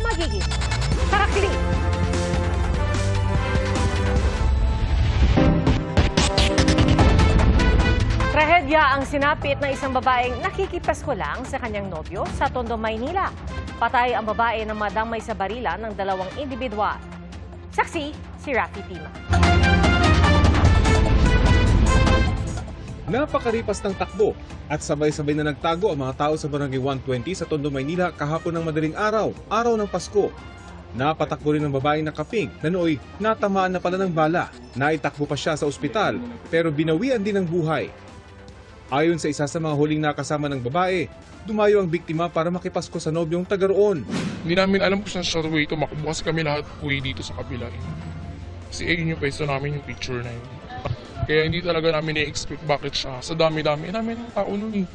magiging sarakli. Trahedya ang sinapit ng isang babaeng nakikipasko lang sa kanyang nobyo sa Tondo, Maynila. Patay ang babae na madamay sa barilan ng dalawang individual. Saksi, si Rafi Tima. Napakaripas ng takbo at sabay-sabay na nagtago ang mga tao sa Barangay 120 sa Tondo, Maynila kahapon ng madaling araw, araw ng Pasko. Napatakbo rin ng babaeng nakapink na nooy natamaan na pala ng bala. Naitakbo pa siya sa ospital pero binawian din ng buhay. Ayon sa isa sa mga huling nakasama ng babae, dumayo ang biktima para makipasko sa nobyong taga roon. Hindi namin alam kung saan siya way tumakbo kasi kami lahat way dito sa kabila. Kasi ayun yung pwesto namin, yung picture na yun. Kaya hindi talaga namin na-expect bakit siya. Sa dami-dami namin ng tao nun eh.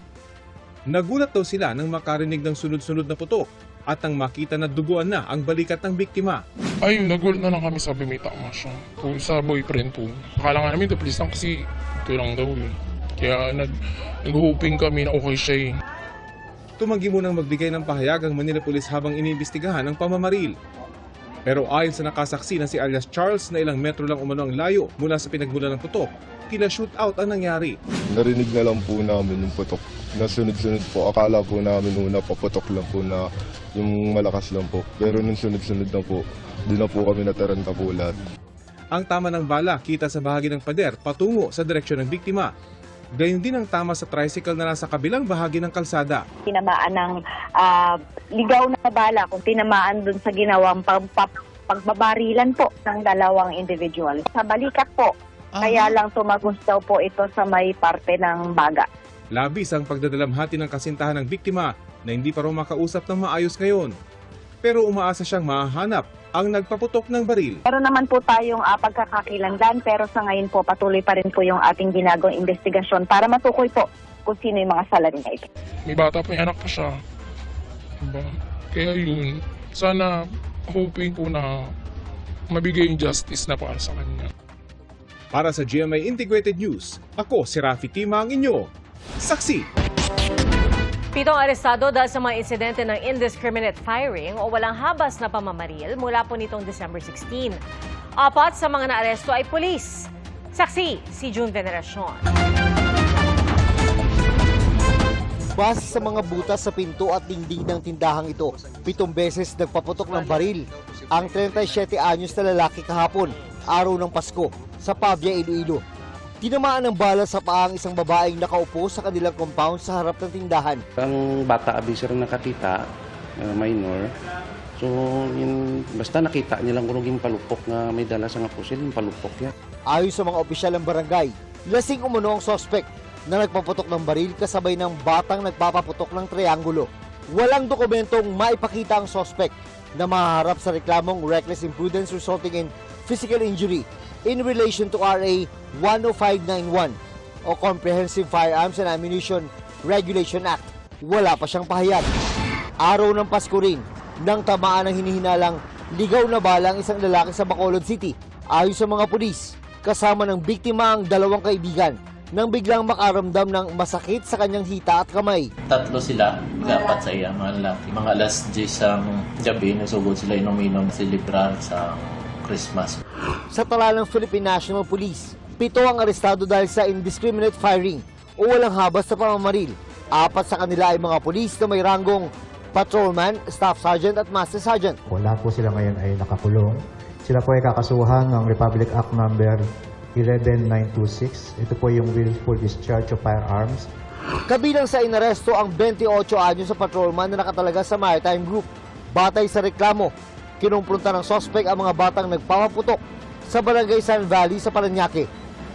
Nagulat daw sila nang makarinig ng sunod-sunod na putok at nang makita na duguan na ang balikat ng biktima. Ayun, nagulat na lang kami, sabi may tama siya. Kung sa boyfriend po. Akala nga namin the police lang kasi ito lang daw eh. Kaya nag-hoping kami na okay siya eh. Tumanggi munang magbigay ng pahayag ang Manila Police habang iniimbestigahan ang pamamaril. Pero ayon sa nakasaksi na si alias Charles na ilang metro lang umano ang layo mula sa pinagmulan ng putok, tila shootout ang nangyari. Narinig na lang po namin yung putok. Nasunod-sunod po. Akala po namin una paputok lang po na yung malakas lang po. Pero nung sunod-sunod na po, di na po kami nataranta po lahat. Ang tama ng bala kita sa bahagi ng pader patungo sa direksyon ng biktima. Gayon din ang tama sa tricycle na nasa kabilang bahagi ng kalsada. Tinamaan ng ligaw na bala kung tinamaan dun sa ginawang pagbabarilan po ng dalawang individual. Sa balikat po, kaya lang tumagos daw po ito sa may parte ng baga. Labis ang pagdadalamhati ng kasintahan ng biktima na hindi pa raw makausap ng maayos ngayon. Pero umaasa siyang mahahanap ang nagpaputok ng baril. Meron naman po tayong pagkakakilanlan pero sa ngayon po patuloy pa rin po yung ating ginagawang investigasyon para matukoy po kung sino yung mga salarin na ito. May bata pa, may anak pa siya. Diba? Kaya yun, sana hoping po na mabigay yung justice na para sa kanya. Para sa GMA Integrated News, ako si Rafi Tima ang inyo. Saksi! 7 arestado dahil sa mga insidente ng indiscriminate firing o walang habas na pamamaril mula po nitong December 16. 4 sa mga naaresto ay pulis. Saksi, si June Veneracion. Base sa mga butas sa pinto at dingding ng tindahang ito, 7 beses nagpaputok ng baril ang 37 anyos na lalaki kahapon, araw ng Pasko, sa Pavia, Iloilo. Tinamaan ng bala sa paa ang isang babaeng nakaupo sa kanilang compound sa harap ng tindahan. Ang bata abiso rin nakatita, minor. So, basta nakita nilang kuruging palupok na may dala sa nga pusil, yung palupok yan. Ayon sa mga opisyal ng barangay, lasing umano ang suspect na nagpaputok ng baril kasabay ng batang nagpapaputok ng triangulo. Walang dokumentong maipakita ang suspect na mahaharap sa reklamong reckless imprudence resulting in physical injury in relation to RA 10591 o Comprehensive Firearms and Ammunition Regulation Act. Wala pa siyang pahayag. Araw ng Pasko rin, nang tamaan ng hinihinalang ligaw na bala ang isang lalaki sa Bacolod City. Ayon sa mga pulis, kasama ng biktima ang 2 kaibigan nang biglang makaramdam ng masakit sa kanyang hita at kamay. 3 sila, dapat sa iya, mga lalaki. Mga alas 10 ang gabi, nasugod sila inom-inom, silibrar sa Christmas. Sa tala ng Philippine National Police, 7 ang arestado dahil sa indiscriminate firing o walang habas sa pamamaril. 4 sa kanila ay mga pulis na may ranggong patrolman, staff sergeant at master sergeant. Lahat po sila ngayon ay nakakulong. Sila po ay kakasuhan ng Republic Act number 11926. Ito po yung willful discharge of firearms. Kabilang sa inaresto ang 28 anyos sa patrolman na nakatalaga sa Maritime Group. Batay sa reklamo, kinumpronta ng suspect ang mga batang nagpapaputok sa Barangay San Valley sa Parañaque.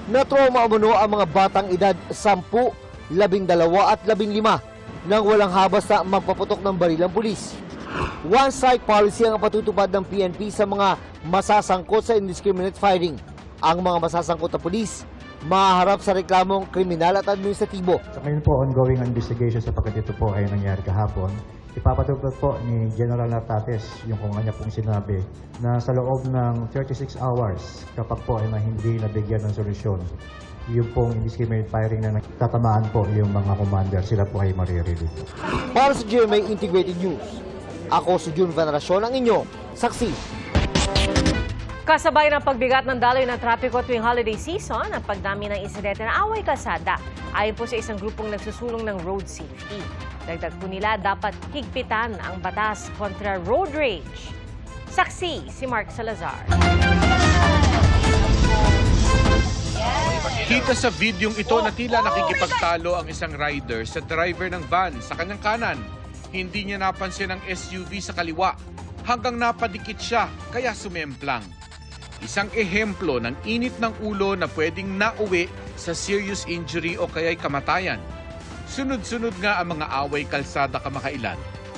Natrauma umano ang mga batang edad 10, 12 at 15 nang walang habas na magpaputok ng baril ang pulis. One strike policy ang patutupad ng PNP sa mga masasangkot sa indiscriminate firing. Ang mga masasangkot na pulis mahaharap sa reklamong kriminal at administratibo. Sa ngayon po, ongoing investigation sapagkat ito po ay nangyari kahapon. Ipapatupad po ni General Natates yung kung kanya pong sinabi na sa loob ng 36 hours kapag po ay hindi nabigyan ng solusyon, yung pong indiscriminate firing na tatamaan po yung mga commander, sila po ay marirelieve. Para sa GMA Integrated News, Ako si Jun Veneracion, ang inyong saksi. Kasabay ng pagbigat ng daloy ng trapiko tuwing holiday season, ang pagdami ng insidente ng away kalsada ayon po sa isang grupong nagsusulong ng road safety. Dagdag po nila, dapat higpitan ang batas kontra road rage. Saksi si Mark Salazar. Kita sa videong ito na tila nakikipagtalo ang isang rider sa driver ng van sa kanyang kanan. Hindi niya napansin ang SUV sa kaliwa hanggang napadikit siya kaya sumemplang. Isang ehemplo ng init ng ulo na pwedeng nauwi sa serious injury o kaya'y kamatayan. Sunod-sunod nga ang mga away kalsada kamakailan.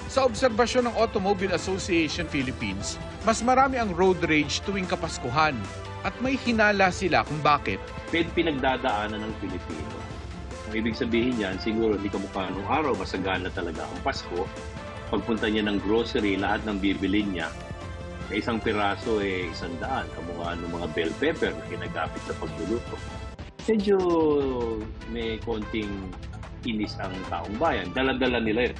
Sa obserbasyon ng Automobile Association Philippines, mas marami ang road rage tuwing Kapaskuhan at may hinala sila kung bakit. Pinagdadaanan ng Pilipino. Ang ibig sabihin niyan, siguro hindi kamukha nung araw, masagana talaga ang Pasko. Pagpunta niya ng grocery, lahat ng bibili niya, isang piraso 100, kamukha ng mga bell pepper na ginagamit sa pagluluto. Medyo may konting inis ang taong bayan. Dala-dala nila yun.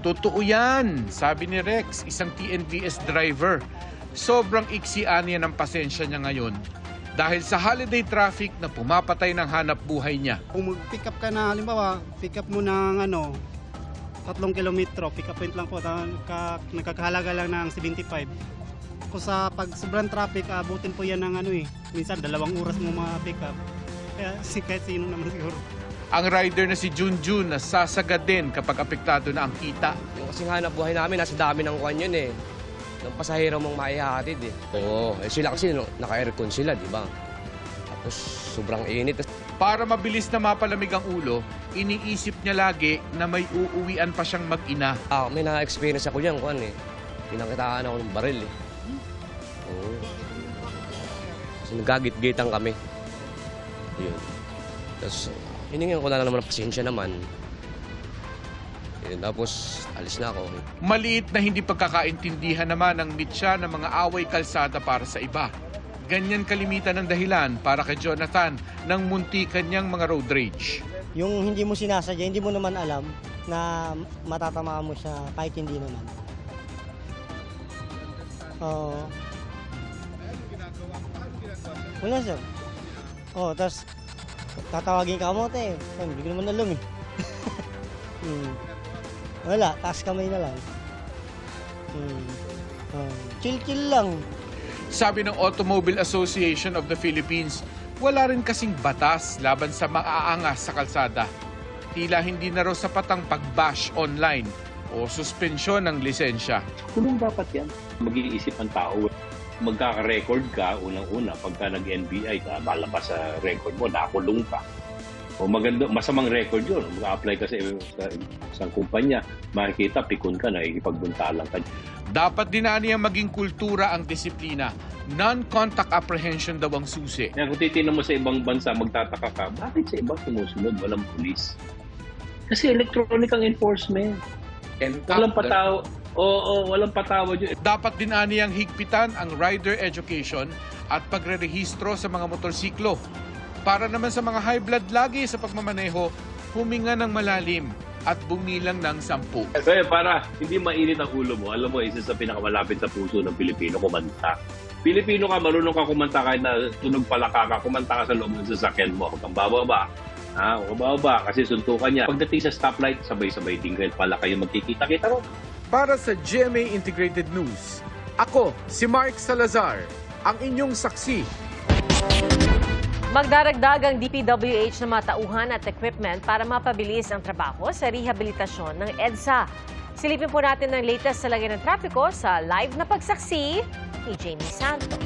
Totoo yan, sabi ni Rex, isang TNVS driver. Sobrang iksian niya ng pasensya niya ngayon dahil sa holiday traffic na pumapatay ng hanap buhay niya. Kung mag-pick up ka na, halimbawa, pick up mo ng 3 kilometro, pick up point lang po, nagkakahalaga lang ng 75. Kung sa pag sobrang traffic, abutin po yan ng minsan 2 oras mo ma-pick up. Kaya kahit sino naman siguro. Ang rider na si Junjun nasasagad din kapag apektado na ang kita. Yung kasing hanap buhay namin, nasa dami ng kwan yun eh. Ng pasahero mong maihatid eh. Oo, sila kasi naka-aircon sila, di ba? Tapos sobrang init. Para mabilis na mapalamig ang ulo, iniisip niya lagi na may uuwian pa siyang mag-ina. May na-experience ako yan, kwan eh. Pinakitaan ako ng baril eh. Oo. Kasi nagagit-gitan kami. Yun. Tapos hiningan ko na naman ng pasensya naman. Tapos alis na ako. Maliit na hindi pagkakaintindihan naman ang mitya ng mga away kalsada para sa iba. Ganyan kalimitan ang dahilan para kay Jonathan ng muntikan niyang mga road rage. Yung hindi mo sinasadya, hindi mo naman alam na matatamaan mo siya kahit hindi naman. Wala sir. Tapos tatawagin ka mo, te. Hindi ko naman alam eh. Wala, taas kamay na lang. Chill-chill lang. Sabi ng Automobile Association of the Philippines, wala rin kasing batas laban sa maaangas sa kalsada. Tila hindi na raw sapat ang pag-bash online o suspensyon ng lisensya. Kulong dapat yan. Mag-iisip ang tao. Magkaka-record ka, unang-una, pagka nag-NBI ka, malabas sa record mo, nakulong ka. O maganda, masamang record yun. Mag-apply ka sa isang kumpanya, makikita, pikon ka na, ikipagbuntalang ka. Dapat din niyang maging kultura ang disiplina. Non-contact apprehension daw ang susi. Kaya kung titignan mo sa ibang bansa, magtataka ka, bakit sa ibang sumusunod, walang pulis? Kasi electronic ang enforcement. Walang pataw. Walang patawad yun. Dapat din niyang higpitan ang rider education at pagre-rehistro sa mga motorsiklo. Para naman sa mga high blood lagi sa pagmamaneho, huminga ng malalim at bumilang ng 10. Kaya para hindi mainit ang ulo mo, alam mo, isa sa pinakamalapit sa puso ng Pilipino, kumanta. Pilipino ka, marunong ka kumanta kahit na tunog palaka ka, kumanta ka sa loob ng sasakyan mo. Huwag kang bababa. Huwag bababa kasi suntukan niya. Pagdating sa stoplight, sabay-sabay din kahit pala kayo magkikita-kita ro. Para sa GMA Integrated News, ako si Mark Salazar, ang inyong saksi. Magdaragdag ang DPWH ng mga tauhan at equipment para mapabilis ang trabaho sa rehabilitasyon ng EDSA. Silipin po natin ang latest sa lagay ng trapiko sa live na pagsaksi ni Jamie Santos.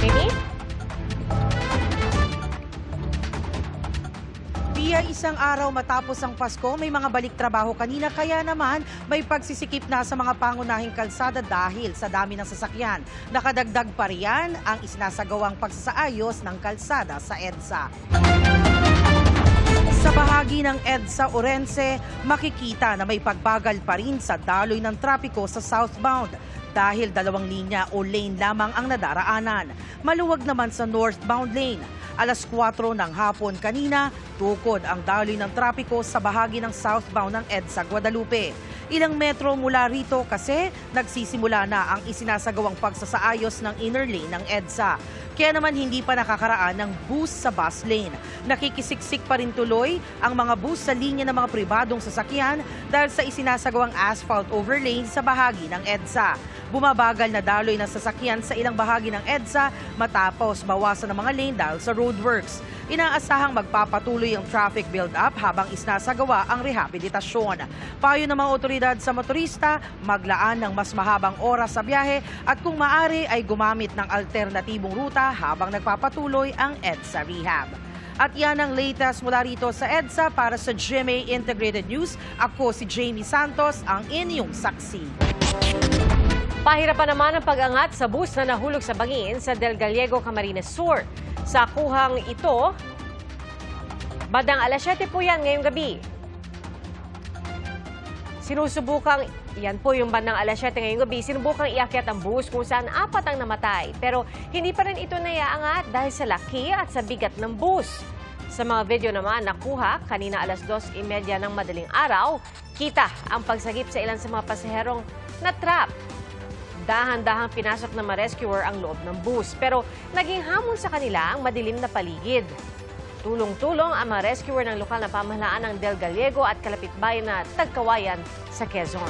Jamie? Pia, isang araw matapos ang Pasko, may mga balik trabaho kanina kaya naman may pagsisikip na sa mga pangunahing kalsada dahil sa dami ng sasakyan. Nakadagdag pa riyan ang isinasagawang pagsasaayos ng kalsada sa EDSA. Sa bahagi ng EDSA Orense, makikita na may pagbagal pa rin sa daloy ng trapiko sa southbound. dahil 2 linya o lane lamang ang nadaraanan. Maluwag naman sa northbound lane. Alas 4 ng hapon kanina, tukod ang daloy ng trapiko sa bahagi ng southbound ng EDSA Guadalupe. Ilang metro mula rito kasi nagsisimula na ang isinasagawang pagsasaayos ng inner lane ng EDSA. Kaya naman hindi pa nakakaraan ng bus sa bus lane. Nakikisiksik pa rin tuloy ang mga bus sa linya ng mga pribadong sasakyan dahil sa isinasagawang asphalt overlane sa bahagi ng EDSA. Bumabagal na daloy ng sasakyan sa ilang bahagi ng EDSA matapos bawasan ng mga lane dahil sa roadworks. Inaasahang magpapatuloy ang traffic build-up habang isinasagawa ang rehabilitasyon. Payo ng mga otoridad sa motorista, maglaan ng mas mahabang oras sa biyahe at kung maaari ay gumamit ng alternatibong ruta habang nagpapatuloy ang EDSA Rehab. At yan ang latest mula rito sa EDSA para sa GMA Integrated News. Ako si Jamie Santos, ang inyong saksi. Pahirapan naman ang pag-angat sa bus na nahulog sa bangin sa Del Gallego, Camarines Sur. Sa kuhang ito, bandang alas 7 po yan ngayong gabi. Yan po yung bandang alas 7 ngayong gabi, sinubukang iakyat ang bus kung saan 4 ang namatay. Pero hindi pa rin ito naiaangat dahil sa laki at sa bigat ng bus. Sa mga video naman nakuha kanina alas 2:30 ng madaling araw, kita ang pagsagip sa ilan sa mga pasaherong na-trap. Dahan-dahang pinasok ng mga rescuer ang loob ng bus. Pero naging hamon sa kanila ang madilim na paligid. Tulong-tulong ang mga rescuer ng lokal na pamahalaan ng Del Gallego at kalapitbayan na Tagkawayan sa Quezon.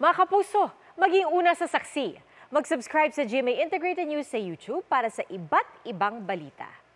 Mga kapuso, maging una sa saksi. Mag-subscribe sa GMA Integrated News sa YouTube para sa iba't ibang balita.